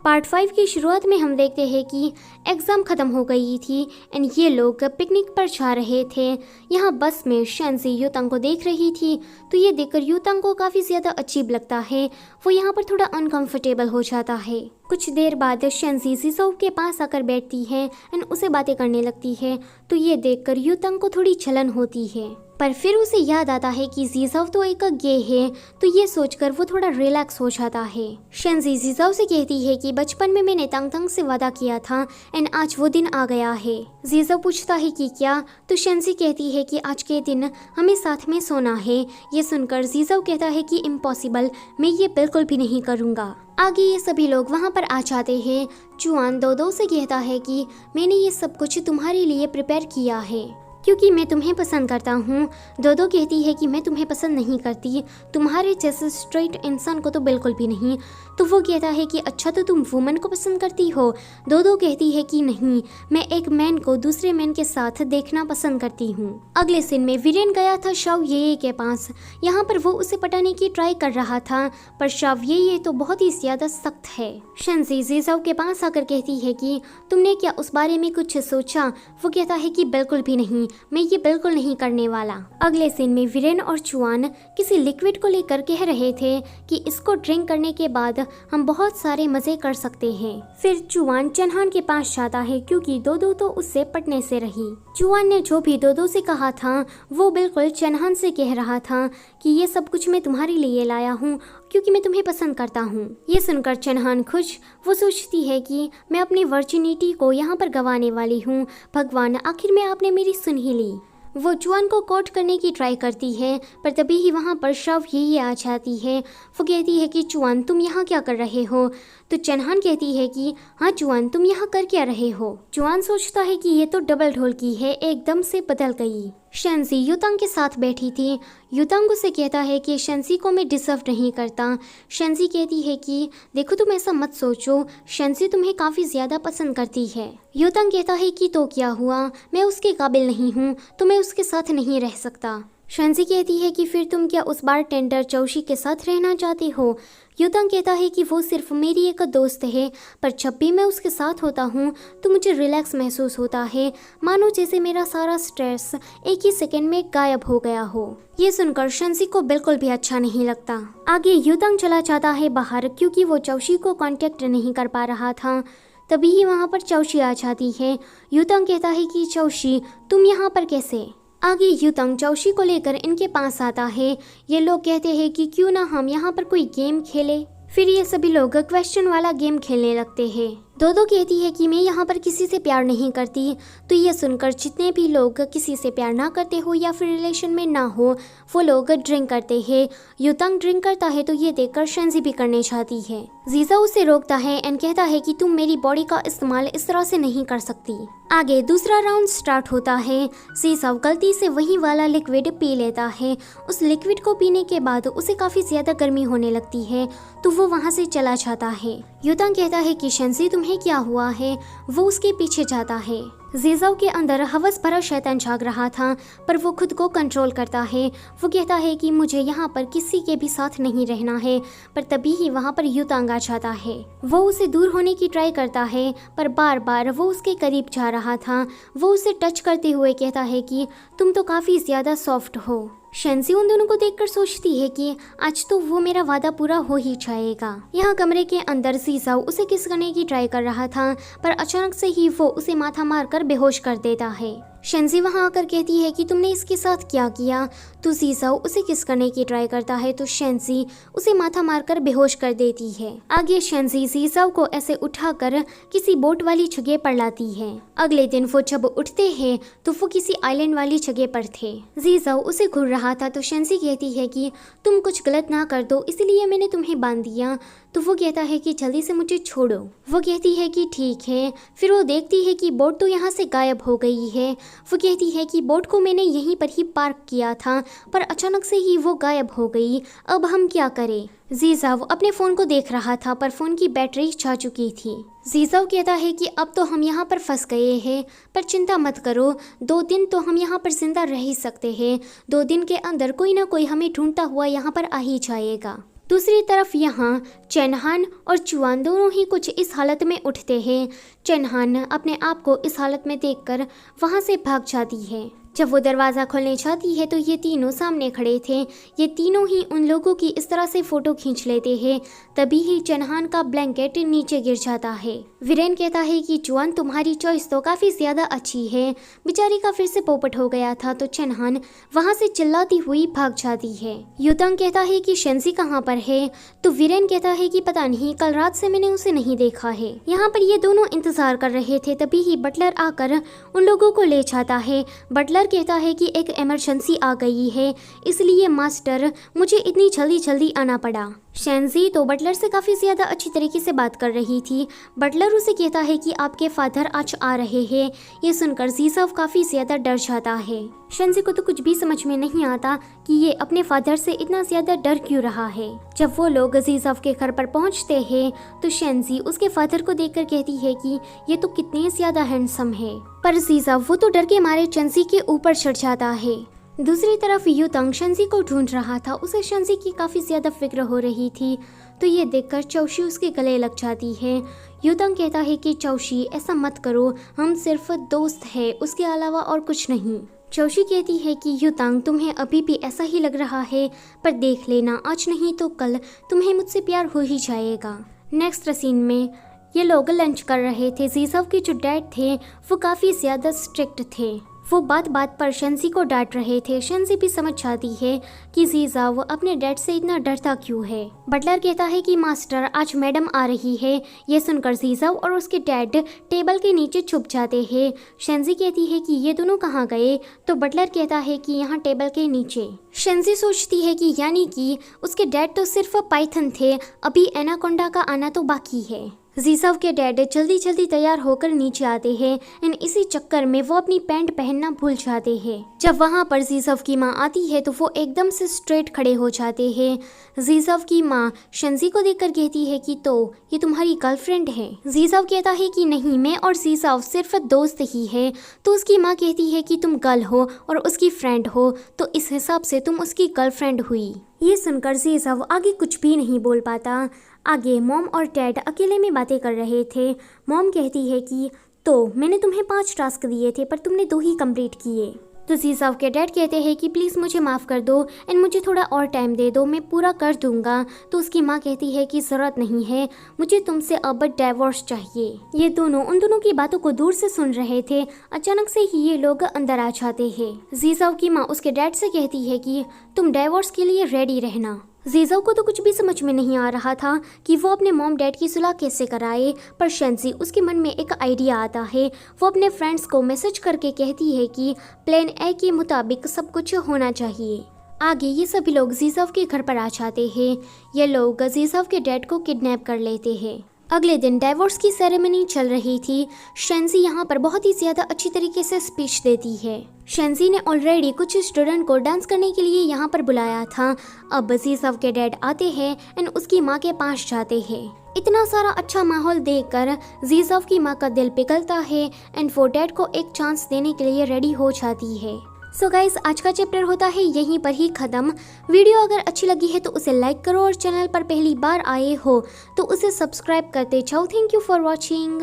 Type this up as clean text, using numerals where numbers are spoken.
Part 5 की शुरुआत में हम देखते हैं कि एग्ज़ाम ख़त्म हो गई थी एंड ये लोग पिकनिक पर जा रहे थे। यहाँ बस में शेंजी यूतांग को देख रही थी, तो ये देखकर यूतांग को काफ़ी ज़्यादा अजीब लगता है। वो यहाँ पर थोड़ा अनकंफर्टेबल हो जाता है। कुछ देर बाद शेंजी जीजो के पास आकर बैठती है एंड उसे बातें करने लगती है, तो ये देखकर यूतांग को थोड़ी जलन होती है। पर फिर उसे याद आता है कि जीजाओ तो एक गे है, तो ये सोचकर वो थोड़ा रिलैक्स हो जाता है। शेंजी जीजाओ से कहती है कि बचपन में मैंने तंग तंग से वादा किया था एंड आज वो दिन आ गया है। जीजाओ पूछता है कि क्या, तो शेंजी कहती है कि आज के दिन हमें साथ में सोना है। ये सुनकर जीजाओ कहता है कि इम्पॉसिबल, मैं ये बिल्कुल भी नहीं करूँगा। आगे ये सभी लोग वहाँ पर आ जाते हैं। चुआन दो से कहता है कि मैंने ये सब कुछ तुम्हारे लिए प्रिपेयर किया है क्योंकि मैं तुम्हें पसंद करता हूँ। दो कहती है कि मैं तुम्हें पसंद नहीं करती, तुम्हारे जैसे स्ट्रेट इंसान को तो बिल्कुल भी नहीं। तो वो कहता है कि अच्छा, तो तुम वुमन को पसंद करती हो। दो कहती है कि नहीं, मैं एक मैन को दूसरे मैन के साथ देखना पसंद करती हूँ। अगले सीन में वीरेन गया था शाओ ये के पास। यहाँ पर वो उसे पटाने की ट्राई कर रहा था, पर शाओ ये तो बहुत ही ज्यादा सख्त है। शेंजी जीजाओ के पास आकर कहती है कि तुमने क्या उस बारे में कुछ सोचा। वो कहता है कि बिल्कुल भी नहीं, मैं ये बिल्कुल नहीं करने वाला। अगले सीन में वीरेन और चुआन किसी लिक्विड को लेकर कह रहे थे कि इसको ड्रिंक करने के बाद हम बहुत सारे मजे कर सकते हैं। फिर चुआन चन्हान के पास जाता है क्योंकि दो तो उससे पटने से रही। चुआन ने जो भी दो से कहा था वो बिल्कुल चन्हान से कह रहा था कि ये सब कुछ मैं तुम्हारे लिए लाया हूँ क्योंकि मैं तुम्हें पसंद करता हूँ। ये सुनकर चन्हान खुश, वो सोचती है कि मैं अपनी वर्जिनिटी को यहाँ पर गंवाने वाली हूँ। भगवान, आखिर में आपने मेरी सुन ही ली। वो चुआन को कोट करने की ट्राई करती है, पर तभी ही वहाँ पर शव यही आ जाती है। वो कहती है कि चुआन, तुम यहाँ क्या कर रहे हो। तो चन्हान कहती है कि हाँ चुआन, तुम यहाँ कर क्या रहे हो। चुआन सोचता है कि ये तो डबल ढोल की है, एकदम से बदल गई। शेंजी यूतांग के साथ बैठी थी। यूतांग उसे कहता है कि शेंजी को मैं डिजर्व नहीं करता। शेंजी कहती है कि देखो, तुम ऐसा मत सोचो, शेंजी तुम्हें काफ़ी ज़्यादा पसंद करती है। यूतांग कहता है कि तो क्या हुआ, मैं उसके काबिल नहीं हूँ, तो मैं उसके साथ नहीं रह सकता। शेंजी कहती है कि फिर तुम क्या उस बार टेंडर चौशी के साथ रहना चाहती हो। यूतांग कहता है कि वो सिर्फ मेरी एक दोस्त है, पर जब भी मैं उसके साथ होता हूँ तो मुझे रिलैक्स महसूस होता है, मानो जैसे मेरा सारा स्ट्रेस एक ही सेकंड में गायब हो गया हो। ये सुनकर शेंजी को बिल्कुल भी अच्छा नहीं लगता। आगे यूतांग चला जाता है बाहर क्योंकि वो चौशी को कांटेक्ट नहीं कर पा रहा था। तभी ही वहाँ पर चौशी आ जाती है। यूतांग कहता है कि चौशी, तुम यहाँ पर कैसे। आगे यूतांग चौशी को लेकर इनके पास आता है। ये लोग कहते हैं कि क्यों ना हम यहाँ पर कोई गेम खेले। फिर ये सभी लोग क्वेश्चन वाला गेम खेलने लगते हैं। दो कहती है कि मैं यहाँ पर किसी से प्यार नहीं करती। तो ये सुनकर जितने भी लोग किसी से प्यार ना करते हो या फिर रिलेशन में ना हो, वो लोग ड्रिंक करते हैं। यूतांग ड्रिंक करता है तो ये देखकर शेंजी भी करने चाहती है। जीजा उसे रोकता है एंड कहता है कि तुम मेरी बॉडी का इस्तेमाल इस तरह से नहीं कर सकती। आगे दूसरा राउंड स्टार्ट होता है। जीजा गलती से वही वाला लिक्विड पी लेता है। उस लिक्विड को पीने के बाद उसे काफी ज्यादा गर्मी होने लगती है, तो वो वहाँ से चला जाता है। यूतांग कहता है कि शेंजी, तुम्हें क्या हुआ है। वो उसके पीछे जाता है। जीजाओ के अंदर हवस भरा शैतान जाग रहा था, पर वो खुद को कंट्रोल करता है। वो कहता है कि मुझे यहाँ पर किसी के भी साथ नहीं रहना है, पर तभी ही वहाँ पर यूतांग आ जाता है। वो उसे दूर होने की ट्राई करता है, पर बार बार वो उसके करीब जा रहा था। वो उसे टच करते हुए कहता है कि तुम तो काफ़ी ज़्यादा सॉफ्ट हो। शेंजी उन दोनों को देखकर सोचती है कि आज तो वो मेरा वादा पूरा हो ही जाएगा। यहाँ कमरे के अंदर जीजाओ उसे किस करने की ट्राई कर रहा था, पर अचानक से ही वो उसे माथा मारकर बेहोश कर देता है। शेंजी वहाँ आकर कहती है कि तुमने इसके साथ क्या किया। तो जीजाओ उसे किस करने की ट्राई करता है, तो शेंजी उसे माथा मारकर बेहोश कर देती है। आगे शेंजी जीजाओ को ऐसे उठाकर किसी बोट वाली जगह पर लाती है। अगले दिन वो जब उठते हैं तो वो किसी आइलैंड वाली जगह पर थे। जीजाओ उसे घूर रहा था, तो शेंजी कहती है कि तुम कुछ गलत ना कर दो, इसलिए मैंने तुम्हें बांध दिया। तो वो कहता है कि जल्दी से मुझे छोड़ो। वो कहती है कि ठीक है। फिर वो देखती है कि बोट तो यहाँ से गायब हो गई है। वो कहती है कि बोट को मैंने यहीं पर ही पार्क किया था, पर अचानक से ही वो गायब हो गई। अब हम क्या करें। जीजाओ अपने फ़ोन को देख रहा था, पर फ़ोन की बैटरी जा चुकी थी। जीजाओ कहता है कि अब तो हम यहाँ पर फंस गए हैं, पर चिंता मत करो, 2 दिन तो हम यहाँ पर जिंदा रह ही सकते हैं। 2 दिन के अंदर कोई ना कोई हमें ढूंढता हुआ यहाँ पर आ ही जाएगा। दूसरी तरफ यहाँ चेनहान और चुआन दोनों ही कुछ इस हालत में उठते हैं। चेनहान अपने आप को इस हालत में देखकर वहाँ से भाग जाती है। जब वो दरवाज़ा खोलने जाती है तो ये तीनों सामने खड़े थे। ये तीनों ही उन लोगों की इस तरह से फ़ोटो खींच लेते हैं। तभी ही चेनहान का ब्लैंकेट नीचे गिर जाता है। वीरेन कहता है कि चुआन तुम्हारी चॉइस तो काफ़ी ज़्यादा अच्छी है। बेचारी का फिर से पोपट हो गया था तो चेनहान वहाँ से चिल्लाती हुई भाग जाती है। युतांग कहता है कि शेंजी कहाँ पर है तो वीरेन कहता है कि पता नहीं, कल रात से मैंने उसे नहीं देखा है। यहाँ पर ये दोनों इंतज़ार कर रहे थे तभी ही बटलर आकर उन लोगों को ले जाता है। बटलर कहता है कि एक इमरजेंसी आ गई है, इसलिए मास्टर मुझे इतनी जल्दी आना पड़ा। शेंजी तो बटलर से काफ़ी ज़्यादा अच्छी तरीके से बात कर रही थी। बटलर उसे कहता है कि आपके फादर आज आ रहे हैं। ये सुनकर जीसव काफ़ी ज़्यादा डर जाता है। शेंजी को तो कुछ भी समझ में नहीं आता कि ये अपने फादर से इतना ज़्यादा डर क्यों रहा है। जब वो लोग जीसव के घर पर पहुंचते हैं तो शेंजी उसके फादर को देखकर कहती है कि ये तो कितने ज़्यादा हैंडसम है, पर जीसव वो तो डर के मारे शेंजी के ऊपर चढ़ जाता है। दूसरी तरफ युतांग शेंजी को ढूंढ रहा था। उसे शेंजी की काफ़ी ज़्यादा फिक्र हो रही थी तो ये देखकर चौशी उसके गले लग जाती है। युतांग कहता है कि चौशी ऐसा मत करो, हम सिर्फ दोस्त हैं, उसके अलावा और कुछ नहीं। चौशी कहती है कि युतांग तुम्हें अभी भी ऐसा ही लग रहा है, पर देख लेना आज नहीं तो कल तुम्हें मुझसे प्यार हो ही जाएगा। नेक्स्ट सीन में ये लोग लंच कर रहे थे। जीसव के जो डैड थे वो काफ़ी ज़्यादा स्ट्रिक्ट थे। वो बात बात पर शेंजी को डांट रहे थे। शेंजी भी समझ जाती है कि जीसव अपने डैड से इतना डरता क्यों है। बटलर कहता है कि मास्टर आज मैडम आ रही है। ये सुनकर जीसव और उसके डैड टेबल के नीचे छुप जाते हैं। शेंजी कहती है कि ये दोनों कहाँ गए तो बटलर कहता है कि यहाँ टेबल के नीचे। शेंजी सोचती है कि यानी कि उसके डैड तो सिर्फ पाइथन थे, अभी एनाकोंडा का आना तो बाकी है। जीसव के डैड जल्दी तैयार होकर नीचे आते हैं एंड इसी चक्कर में वो अपनी पैंट पहनना भूल जाते हैं। जब वहाँ पर जीसव की माँ आती है तो वो एकदम से स्ट्रेट खड़े हो जाते हैं। जीसव की माँ शेंजी को देखकर कहती है कि तो ये तुम्हारी गर्लफ्रेंड है। जीसव कहता है कि नहीं, मैं और जीसव सिर्फ दोस्त ही है। तो उसकी माँ कहती है कि तुम गर्ल हो और उसकी फ्रेंड हो तो इस हिसाब से तुम उसकी गर्लफ्रेंड हुई। ये सुनकर जीसव आगे कुछ भी नहीं बोल पाता। आगे मॉम और डैड अकेले में बातें कर रहे थे। मॉम कहती है कि तो मैंने तुम्हें 5 टास्क दिए थे पर तुमने 2 ही कंप्लीट किए। तो जीसव के डैड कहते हैं कि प्लीज़ मुझे माफ़ कर दो एंड मुझे थोड़ा और टाइम दे दो, मैं पूरा कर दूंगा। तो उसकी माँ कहती है कि ज़रूरत नहीं है, मुझे तुमसे अब डाइवोर्स चाहिए। ये दोनों उन दोनों की बातों को दूर से सुन रहे थे। अचानक से ही ये लोग अंदर आ जाते हैं। जीसव की माँ उसके डैड से कहती है कि तुम डाइवोर्स के लिए रेडी रहना। जीसव को तो कुछ भी समझ में नहीं आ रहा था कि वो अपने मॉम डैड की सुलह कैसे कराए, पर शेंजी उसके मन में एक आइडिया आता है। वो अपने फ्रेंड्स को मैसेज करके कहती है कि प्लान ए के मुताबिक सब कुछ होना चाहिए। आगे ये सभी लोग जीसव के घर पर आ जाते हैं। ये लोग जीसव के डैड को किडनैप कर लेते हैं। अगले दिन डाइवोर्स की सेरेमनी चल रही थी। शेंजी यहाँ पर बहुत ही ज़्यादा अच्छी तरीके से स्पीच देती है। शेंजी ने ऑलरेडी कुछ स्टूडेंट को डांस करने के लिए यहाँ पर बुलाया था। अब जीसव के डैड आते हैं एंड उसकी माँ के पास जाते हैं। इतना सारा अच्छा माहौल देखकर जीसव की माँ का दिल पिघलता है एंड वो डैड को एक चांस देने के लिए रेडी हो जाती है। सो गाइस, आज का चैप्टर होता है यहीं पर ही ख़त्म। वीडियो अगर अच्छी लगी है तो उसे लाइक करो और चैनल पर पहली बार आए हो तो उसे सब्सक्राइब करते जाओ। Thank you for watching.